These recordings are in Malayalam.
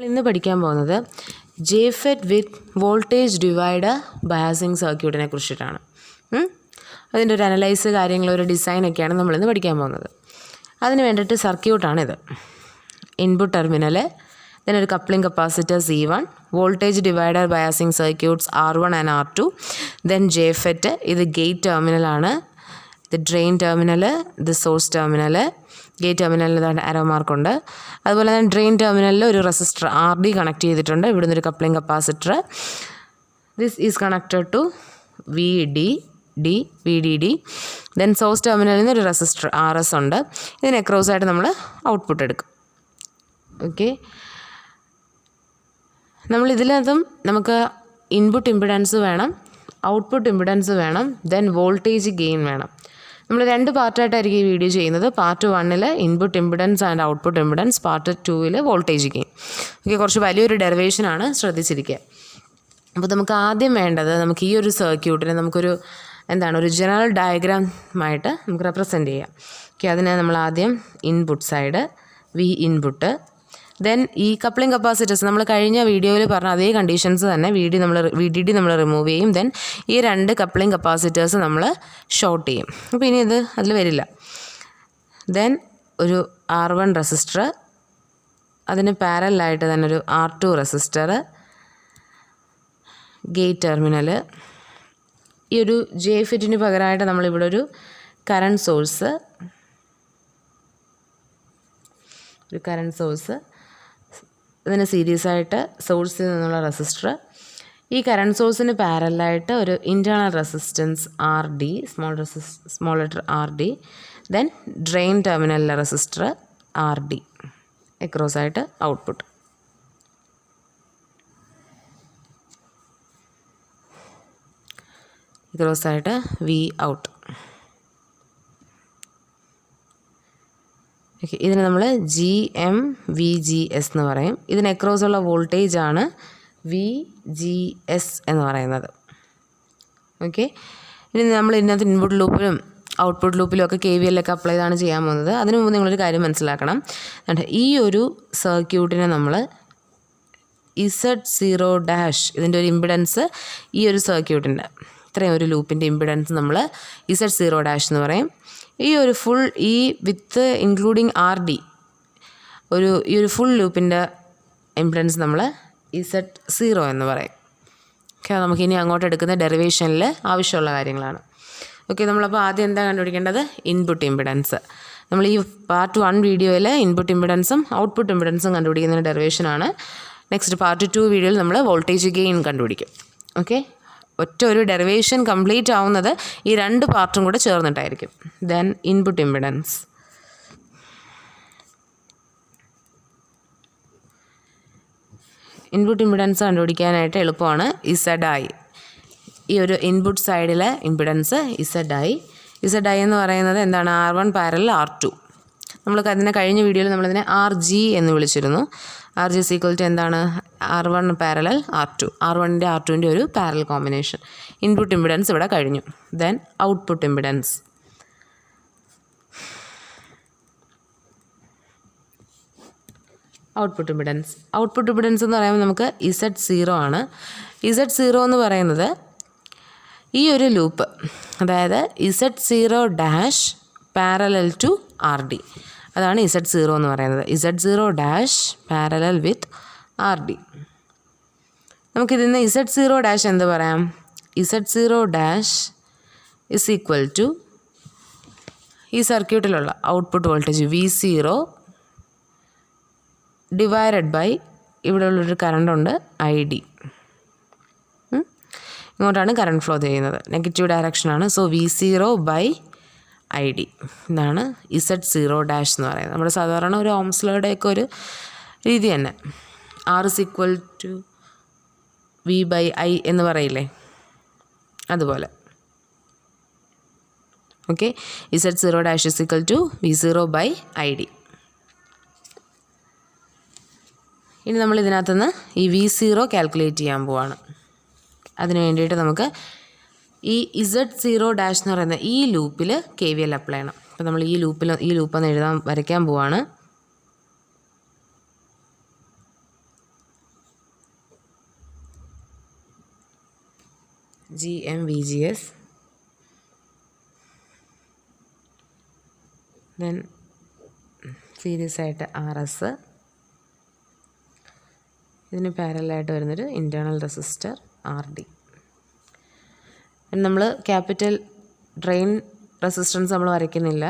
ഇന്ന് പഠിക്കാൻ പോകുന്നത് ജെഫെറ്റ് വിത്ത് വോൾട്ടേജ് ഡിവൈഡർ ബയാസിങ് സർക്യൂട്ടിനെ കുറിച്ചിട്ടാണ്. അതിൻ്റെ ഒരു അനലൈസ് കാര്യങ്ങൾ ഒരു ഡിസൈനൊക്കെയാണ് നമ്മളിന്ന് പഠിക്കാൻ പോകുന്നത്. അതിന് വേണ്ടിയിട്ട് സർക്യൂട്ടാണിത്. ഇൻപുട്ട് ടെർമിനൽ, then ഒരു coupling capacitor C1, voltage divider biasing circuits R1 and R2, then ജെഫെറ്റ്, ഇത് ഗേറ്റ് ടെർമിനലാണ്, ഇത് ഡ്രെയിൻ ടെർമിനൽ, ഇത് സോഴ്സ് ടെർമിനൽ. ഗേറ്റ് ടെർമിനലിൽ ആരോ മാർക്കുണ്ട്. അതുപോലെ തന്നെ ഡ്രെയിൻ ടെർമിനലിൽ ഒരു റെസിസ്റ്റർ RD കണക്ട് ചെയ്തിട്ടുണ്ട്. ഇവിടുന്ന് ഒരു coupling capacitor. This is connected to VDD. Then source ടെർമിനലിൽ നിന്ന് ഒരു റെസിസ്റ്റർ RS ഉണ്ട്. ഇതിന് അക്രോസ് ആയിട്ട് നമ്മൾ ഔട്ട്പുട്ട് എടുക്കും. ഓക്കെ, നമ്മളിതിനകത്തും നമുക്ക് ഇൻപുട്ട് ഇമ്പിഡൻസ് വേണം, ഔട്ട്പുട്ട് ഇമ്പിഡൻസ് വേണം, ദെൻ വോൾട്ടേജ് ഗെയിൻ വേണം. നമ്മൾ രണ്ട് പാർട്ടായിട്ടായിരിക്കും ഈ വീഡിയോ ചെയ്യുന്നത്. Part 1 input impedance and output impedance, part 2 voltage gain. Okay, കുറച്ച് വലിയൊരു ഡെറിവേഷനാണ്, ശ്രദ്ധിച്ചിരിക്കുക. അപ്പോൾ നമുക്ക് ആദ്യം വേണ്ടത്, നമുക്ക് ഈ ഒരു സർക്യൂട്ടിനെ നമുക്കൊരു ഒരു ജനറൽ ഡയഗ്രാമായിട്ട് നമുക്ക് റെപ്രസെൻറ്റ് ചെയ്യാം. ഓക്കെ, അതിന് നമ്മൾ ആദ്യം input side V input, then ഈ കപ്ലിംഗ് കപ്പാസിറ്റേഴ്സ് നമ്മൾ കഴിഞ്ഞ വീഡിയോയിൽ പറഞ്ഞ അതേ കണ്ടീഷൻസ് തന്നെ VDD നമ്മൾ റിമൂവ് ചെയ്യും. ദെൻ ഈ രണ്ട് കപ്ലിംഗ് കപ്പാസിറ്റേഴ്സ് നമ്മൾ ഷോർട്ട് ചെയ്യും. അപ്പോൾ ഇനി ഇത് അതിൽ വരില്ല. ദെൻ ഒരു R1 റെസിസ്റ്റർ, അതിന് പാരലായിട്ട് തന്നെ ഒരു R2 റെസിസ്റ്റർ, ഗേറ്റ് ടെർമിനൽ. ഈ ഒരു ജെഫെറ്റിന് പകരമായിട്ട് നമ്മളിവിടെ ഒരു കറണ്ട് സോഴ്സ്, ഇതിന് സീരീസ് ആയിട്ട് സോഴ്സിൽ നിന്നുള്ള റെസിസ്റ്റർ. ഈ കറണ്ട് സോഴ്സിന് പാരലായിട്ട് ഒരു internal resistance RD, small letter RD. Then drain ടെർമിനലിലെ റെസിസ്റ്റർ RD, അക്രോസ് ആയിട്ട് ഔട്ട്പുട്ട്. അക്രോസ് ആയിട്ട് V ഔട്ട്. ഓക്കെ, ഇതിന് നമ്മൾ GMVGS എന്ന് പറയും. ഇതിന് അക്രോസ് ഉള്ള വോൾട്ടേജാണ് VGS എന്ന് പറയുന്നത്. ഓക്കെ, ഇനി നമ്മൾ ഇതിനകത്ത് ഇൻപുട്ട് ലൂപ്പിലും ഔട്ട്പുട്ട് ലൂപ്പിലും ഒക്കെ KVL ഒക്കെ അപ്ലൈ ചെയ്താണ് ചെയ്യാൻ പോകുന്നത്. അതിനു മുമ്പ് നിങ്ങളൊരു കാര്യം മനസ്സിലാക്കണം. ഈ ഒരു സർക്യൂട്ടിനെ നമ്മൾ Z0' ഇതിൻ്റെ ഒരു ഇമ്പിഡൻസ്, ഈ ഒരു സർക്യൂട്ടിൻ്റെ ഇത്രയും ഒരു ലൂപ്പിൻ്റെ ഇമ്പിഡൻസ് നമ്മൾ Z0' എന്ന് പറയും. ഈ ഒരു ഫുൾ, ഈ വിത്ത് ഇൻക്ലൂഡിങ് RD, ഈ ഒരു ഫുൾ ലൂപ്പിൻ്റെ ഇമ്പിഡൻസ് നമ്മൾ Z0 എന്ന് പറയും. ഓക്കെ, നമുക്കിനി അങ്ങോട്ട് എടുക്കുന്ന ഡെറിവേഷനിൽ ആവശ്യമുള്ള കാര്യങ്ങളാണ്. ഓക്കെ, നമ്മളപ്പോൾ ആദ്യം എന്താ കണ്ടുപിടിക്കേണ്ടത്? Input impedance. നമ്മൾ ഈ പാർട്ട് 1 വീഡിയോയിൽ ഇൻപുട്ട് ഇമ്പിഡൻസും ഔട്ട്പുട്ട് ഇമ്പിഡൻസും കണ്ടുപിടിക്കുന്ന ഡെറിവേഷനാണ്. നെക്സ്റ്റ് പാർട്ട് 2 വീഡിയോയിൽ നമ്മൾ വോൾട്ടേജ് ഗെയിൻ കണ്ടുപിടിക്കും. ഓക്കെ, ഒറ്റ ഒരു ഡെറിവേഷൻ കംപ്ലീറ്റ് ആവുന്നത് ഈ രണ്ട് പാർട്ടും കൂടെ ചേർന്നിട്ടായിരിക്കും. Then input impedance. Input impedance കണ്ടുപിടിക്കാനായിട്ട് എളുപ്പമാണ്. ZI, ഈ ഒരു ഇൻപുട്ട് സൈഡിലെ ഇമ്പിഡൻസ് ZI എന്ന് പറയുന്നത് എന്താണ്? R1 parallel R2. നമ്മൾ അതിനെ കഴിഞ്ഞ വീഡിയോയിൽ നമ്മളിതിനെ RG എന്ന് വിളിച്ചിരുന്നു. RG is equal to എന്താണ്? R1 parallel R2. R1ൻ്റെ R2ൻ്റെ ഒരു പാരലൽ കോമ്പിനേഷൻ. ഇൻപുട്ട് ഇമ്പിഡൻസ് ഇവിടെ കഴിഞ്ഞു. Then output impedance. Output impedance എന്ന് പറയുമ്പോൾ നമുക്ക് Z0 ആണ്. Z0 എന്ന് പറയുന്നത് ഈ ഒരു ലൂപ്പ്, അതായത് Z0' പാരലൽ ടു RD, അതാണ് Z0 എന്ന് പറയുന്നത്. Z0' പാരലൽ വിത്ത് RD. നമുക്കിതിന്ന് Z0' എന്ത് പറയാം? Z0' ഇസ് ഈക്വൽ ടു ഈ സർക്യൂട്ടിലുള്ള output voltage V0 divided by ഇവിടെ ഉള്ളൊരു കറണ്ടുണ്ട് ID. ഇങ്ങോട്ടാണ് കറണ്ട് ഫ്ലോ ചെയ്യുന്നത്, നെഗറ്റീവ് ഡയറക്ഷനാണ്. സോ V0 ബൈ ID, ഇതാണ് Z0' എന്ന് പറയുന്നത്. നമ്മുടെ സാധാരണ ഒരു ഓംസ് ലോയുടെയൊക്കെ ഒരു രീതി തന്നെ. R is equal to V/I എന്ന് പറയില്ലേ, അതുപോലെ. Okay, Z0' is equal to V0 by ID. ഇനി നമ്മൾ ഇതിനകത്തുനിന്ന് ഈ V0 കാൽക്കുലേറ്റ് ചെയ്യാൻ പോവാണ്. അതിന് വേണ്ടിയിട്ട് നമുക്ക് ഈ Z0' എന്ന് പറയുന്ന ഈ ലൂപ്പിൽ KVL അപ്ലൈ ചെയ്യണം. അപ്പോൾ നമ്മൾ ഈ ലൂപ്പൊന്ന് വരയ്ക്കാൻ പോവാണ്. GM VGS, then സീരീസ് ആയിട്ട് RS, ഇതിന് പാരലായിട്ട് വരുന്നൊരു ഇൻറ്റേർണൽ റെസിസ്റ്റർ RD. നമ്മൾ ക്യാപിറ്റൽ ഡ്രെയിൻ റെസിസ്റ്റൻസ് നമ്മൾ വരയ്ക്കുന്നില്ല,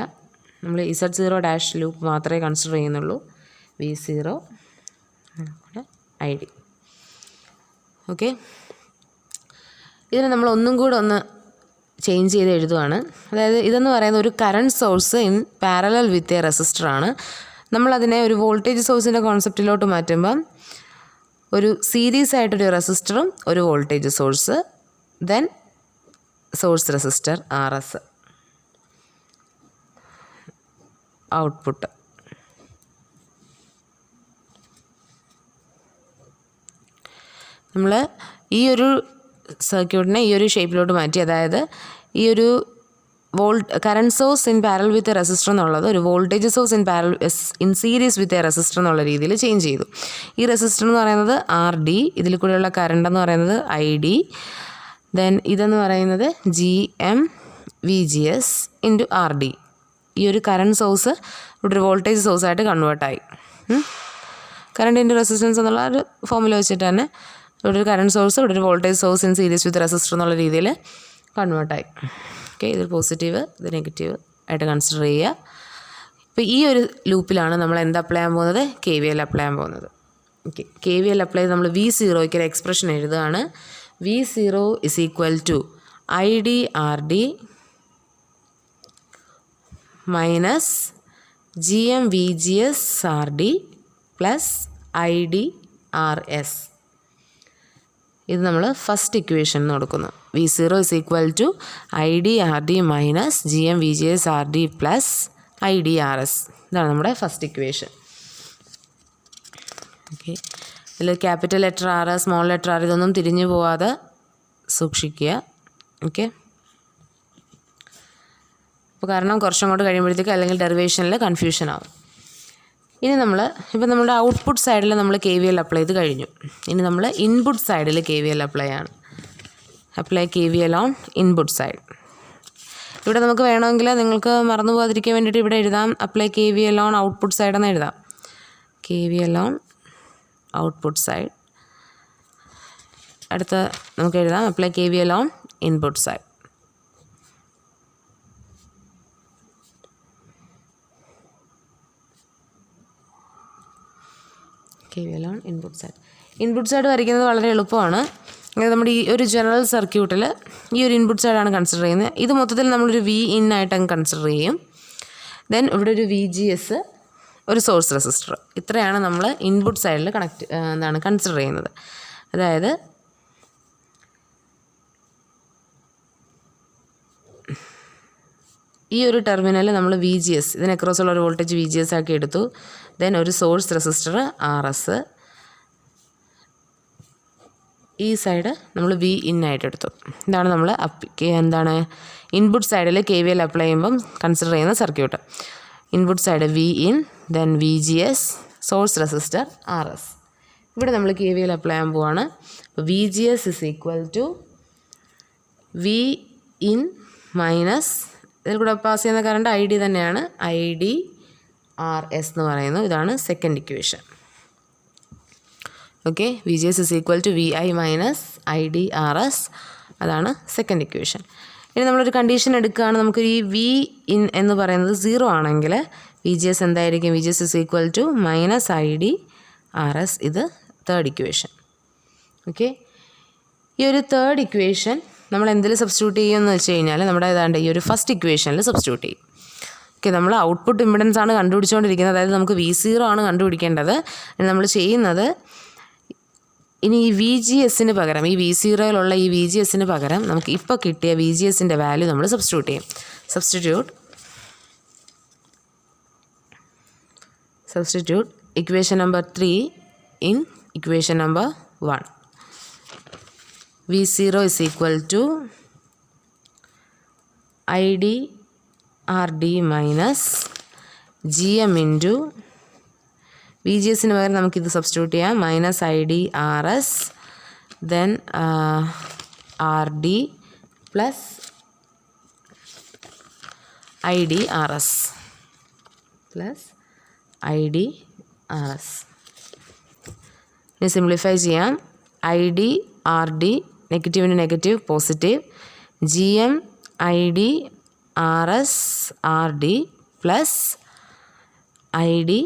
നമ്മൾ Z0 ലൂപ്പ് മാത്രമേ കൺസിഡർ ചെയ്യുന്നുള്ളൂ. V0 ID. ഓക്കെ, ഇതിന് നമ്മൾ ഒന്നും കൂടെ ഒന്ന് ചേഞ്ച് ചെയ്ത് എഴുതുവാണ്. അതായത് ഇതെന്ന് പറയുന്നത് ഒരു current source in parallel with a റെസിസ്റ്ററാണ്. നമ്മളതിനെ ഒരു വോൾട്ടേജ് സോഴ്സിൻ്റെ കോൺസെപ്റ്റിലോട്ട് മാറ്റുമ്പം ഒരു സീരീസ് ആയിട്ടൊരു റെസിസ്റ്ററും ഒരു voltage source, then source resistor RS, output. നമ്മൾ ഈ ഒരു സർക്യൂട്ടിനെ ഈ ഒരു ഷേപ്പിലോട്ട് മാറ്റി, അതായത് ഈ ഒരു current source in parallel with A resistor എന്നുള്ളത് ഒരു voltage source in series with a resistor എന്നുള്ള രീതിയിൽ ചേഞ്ച് ചെയ്തു. ഈ റെസിസ്റ്റർ എന്ന് പറയുന്നത് RD, ഇതിൽ കൂടെയുള്ള കറണ്ട് എന്ന് പറയുന്നത് ID, ദെൻ ഇതെന്ന് പറയുന്നത് GM VGS ഇൻറ്റു RD. ഈ ഒരു കറണ്ട് സോഴ്സ് ഇവിടെ ഒരു വോൾട്ടേജ് സോഴ്സായിട്ട് കൺവേർട്ടായി. കറണ്ട് ഇൻറ്റു റെസിസ്റ്റൻസ് എന്നുള്ള ഒരു ഫോമുല വെച്ചിട്ട് തന്നെ ഇവിടെ ഒരു കറണ്ട് സോഴ്സ് ഇവിടെ ഒരു voltage source in series with resistor എന്നുള്ള രീതിയിൽ കൺവേർട്ടായി. ഓക്കെ, ഇത് പോസിറ്റീവ് ഇത് നെഗറ്റീവ് ആയിട്ട് കൺസിഡർ ചെയ്യുക. ഇപ്പോൾ ഈ ഒരു ലൂപ്പിലാണ് നമ്മൾ എന്ത് അപ്ലൈ ചെയ്യാൻ പോകുന്നത്? KVL അപ്ലൈ ചെയ്യാൻ പോകുന്നത്. ഓക്കെ, KVL അപ്ലൈ ചെയ്ത് നമ്മൾ V0ക്ക് ഒരു എക്സ്പ്രഷൻ എഴുതുകയാണ്. V0 is equal to ID RD minus GM VGS RD plus ID RS. ഇത് നമ്മൾ ഫസ്റ്റ് ഇക്വേഷൻ കൊടുക്കുന്നു. V0 is equal to ID RD minus GM VGS RD plus ID RS. ഇതാണ് നമ്മുടെ ഫസ്റ്റ് ഇക്വേഷൻ. ഓക്കെ, ഇതിൽ capital letter R, small letter R ഇതൊന്നും തിരിഞ്ഞു പോവാതെ സൂക്ഷിക്കുക. ഓക്കെ, അപ്പോൾ കാരണം കുറച്ചും കൂടെ കഴിയുമ്പോഴത്തേക്ക് അല്ലെങ്കിൽ ഡെറിവേഷനിൽ കൺഫ്യൂഷൻ ആവും. ഇനി ഇപ്പോൾ നമ്മുടെ ഔട്ട്പുട്ട് സൈഡിൽ നമ്മൾ KVL അപ്ലൈ ചെയ്ത് കഴിഞ്ഞു. ഇനി നമ്മൾ ഇൻപുട്ട് സൈഡിൽ KVL അപ്ലൈ ആണ്. Apply KVL on input side. ഇവിടെ നമുക്ക് വേണമെങ്കിൽ നിങ്ങൾക്ക് മറന്നു പോകാതിരിക്കാൻ വേണ്ടിയിട്ട് ഇവിടെ എഴുതാം apply KVL on output side എന്ന് എഴുതാം. KVL on output side. അടുത്ത നമുക്ക് എഴുതാം apply KVL on input side. KVL on input side. Input side വരയ്ക്കുന്നത് വളരെ എളുപ്പമാണ്. നമ്മുടെ ഈ ഒരു ജനറൽ സർക്യൂട്ടിൽ ഈ ഒരു ഇൻപുട്ട് സൈഡാണ് കൺസിഡർ ചെയ്യുന്നത്. ഇത് മൊത്തത്തിൽ നമ്മളൊരു Vin ആയിട്ട് അങ്ങ് കൺസിഡർ ചെയ്യും. ദെൻ ഇവിടെ ഒരു VGS, ഒരു സോഴ്സ് റെസിസ്റ്റർ. ഇത്രയാണ് നമ്മൾ ഇൻപുട്ട് സൈഡിൽ കൺസിഡർ ചെയ്യുന്നത്. അതായത് ഈ ഒരു ടെർമിനൽ നമ്മൾ VGS, ഇതിന് അക്രോസുള്ള ഒരു വോൾട്ടേജ് VGS ആക്കി എടുത്തു. ദെൻ ഒരു സോഴ്സ് റെസിസ്റ്റർ RS, ഈ സൈഡ് നമ്മൾ Vin ആയിട്ട് എടുത്തു. ഇതാണ് നമ്മൾ ഇൻപുട്ട് സൈഡിൽ KVL അപ്ലൈ ചെയ്യുമ്പം കൺസിഡർ ചെയ്യുന്ന circuit. Input side Vin, then VGS, source resistor RS. ഇവിടെ നമ്മൾ KVL അപ്ലൈ ചെയ്യാൻ പോവാണ്. VGS is equal to Vin minus ഇതിൽ കൂടെ പാസ് ചെയ്യുന്ന കറണ്ട് ID തന്നെയാണ്, ID RS എന്ന് പറയുന്നു. ഇതാണ് second equation. Okay, VGS is equal to VI minus ID RS, അതാണ് സെക്കൻഡ് ഇക്വേഷൻ. ഇനി നമ്മളൊരു കണ്ടീഷൻ എടുക്കുകയാണ്. നമുക്ക് ഈ Vin എന്ന് പറയുന്നത് 0 ആണെങ്കിൽ VGS എന്തായിരിക്കും? VGS is equal to minus ID RS. ഇത് തേർഡ് ഇക്വേഷൻ. ഓക്കെ, ഈ ഒരു തേർഡ് ഇക്വേഷൻ നമ്മൾ എന്തിൽ സബ്സ്റ്റിറ്റ്യൂട്ട് ചെയ്യുമെന്ന് വെച്ച് കഴിഞ്ഞാൽ നമ്മുടെ ഏതാണ്ട് ഈ ഒരു ഫസ്റ്റ് ഇക്വേഷനിൽ സബ്സ്റ്റിറ്റ്യൂട്ട് ചെയ്യും. ഓക്കെ, നമ്മൾ ഔട്ട്പുട്ട് ഇമ്പിഡൻസ് ആണ് കണ്ടുപിടിച്ചുകൊണ്ടിരിക്കുന്നത്. അതായത് നമുക്ക് V0 ആണ് കണ്ടുപിടിക്കേണ്ടത്. നമ്മൾ ചെയ്യുന്നത് ഇനി ഈ VGSന് പകരം, ഈ V0യിലുള്ള ഈ VGSന് പകരം നമുക്ക് ഇപ്പോൾ കിട്ടിയ VGSൻ്റെ വാല്യൂ നമ്മൾ സബ്സ്റ്റിറ്റ്യൂട്ട് ചെയ്യും. Substitute equation number 3 in equation number 1. V0 is equal to ID RD minus GM into VGSന് പകരം നമുക്കിത് സബ്സ്റ്റിറ്റ്യൂട്ട് ചെയ്യാം. Minus ID RS, then R D plus I D R S plus I D R S. ഇനി സിംപ്ലിഫൈ ചെയ്യാം. ഐ ഡി ആർ ഡി നെഗറ്റീവിന് negative positive, G M I D R S R D plus I D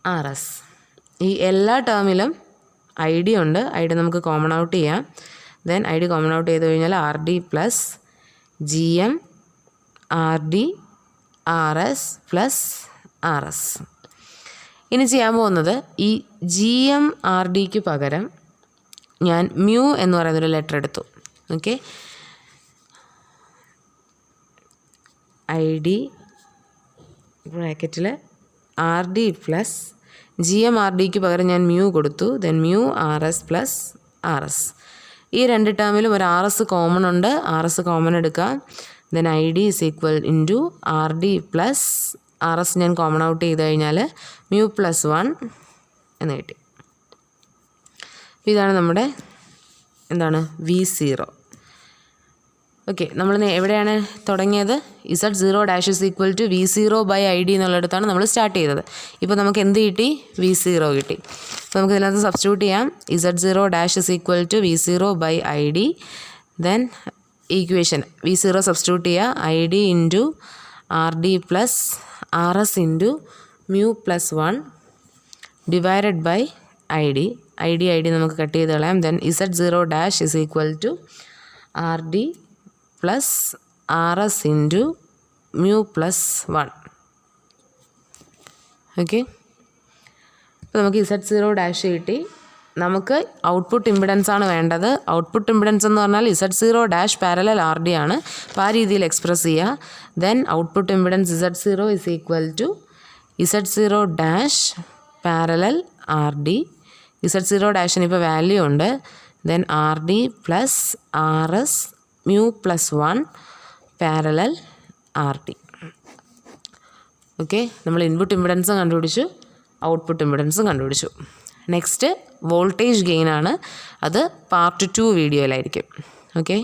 R S. ഈ എല്ലാ ടേമിലും ഐ ഡി ഉണ്ട്. ഐ ഡി നമുക്ക് കോമൺ ഔട്ട് ചെയ്യാം. Then I D common out ചെയ്ത് കഴിഞ്ഞാൽ R D plus g m r d R S plus R S. ഇനി ചെയ്യാൻ പോകുന്നത് ഈ ജി എം ആർ ഡിക്ക് പകരം ഞാൻ മ്യൂ എന്ന് പറയുന്നൊരു ലെറ്റർ എടുത്തു. ഓക്കെ, ഐ ഡി ബ്രാക്കറ്റിൽ r D plus g m r ഡിക്ക് പകരം ഞാൻ മ്യൂ കൊടുത്തു. Then mu r S plus R S. ഈ രണ്ട് ടേമിലും ഒരു ആർ എസ് കോമൺ ഉണ്ട്. ആർ എസ് കോമൺ എടുക്കാം. Then I D is equal into R D plus R s ഞാൻ കോമൺ ഔട്ട് ചെയ്ത് കഴിഞ്ഞാൽ മ്യൂ പ്ലസ് 1 എന്ന് കിട്ടി. ഇതാണ് നമ്മുടെ V0. ഓക്കെ, നമ്മൾ എവിടെയാണ് തുടങ്ങിയത്? Z0 dash is equal to V0 by I D എന്നുള്ളിടത്താണ് നമ്മൾ സ്റ്റാർട്ട് ചെയ്തത്. ഇപ്പോൾ നമുക്ക് എന്ത് കിട്ടി? V0 കിട്ടി. അപ്പോൾ നമുക്ക് ഇതിനകത്ത് സബ്സ്റ്റിറ്റ്യൂട്ട് ചെയ്യാം. Z0 dash is equal to V0 by I D. Then equation V0 substitute ചെയ്യുക. I D into R D plus R S into mu plus 1 divided by I D. I D നമുക്ക് കട്ട് ചെയ്ത് കളയാം. Then Z0 dash is equal to R D plus R S into mu plus 1. Okay, അപ്പോൾ നമുക്ക് Z0 ഡാഷ് കിട്ടി. നമുക്ക് ഔട്ട്പുട്ട് ഇമ്പിഡൻസ് ആണ് വേണ്ടത്. ഔട്ട്പുട്ട് ഇമ്പിഡൻസ് എന്ന് പറഞ്ഞാൽ Z0 dash parallel r D ആണ്. അപ്പോൾ ആ രീതിയിൽ എക്സ്പ്രസ് ചെയ്യുക. Then output impedance Z0 is equal to Z0 dash parallel r d. Z0 ഡാഷിന് ഇപ്പോൾ വാല്യൂ ഉണ്ട്. Then R D plus R s mu plus 1 parallel r d. Okay, നമ്മൾ ഇൻപുട്ട് ഇമ്പിഡൻസും കണ്ടുപിടിച്ചു, ഔട്ട്പുട്ട് ഇമ്പിഡൻസും കണ്ടുപിടിച്ചു. നെക്സ്റ്റ് വോൾട്ടേജ് ഗെയിൻ ആണ്. അത് പാർട്ട് 2 വീഡിയോയിലായിരിക്കും. ഓക്കെ.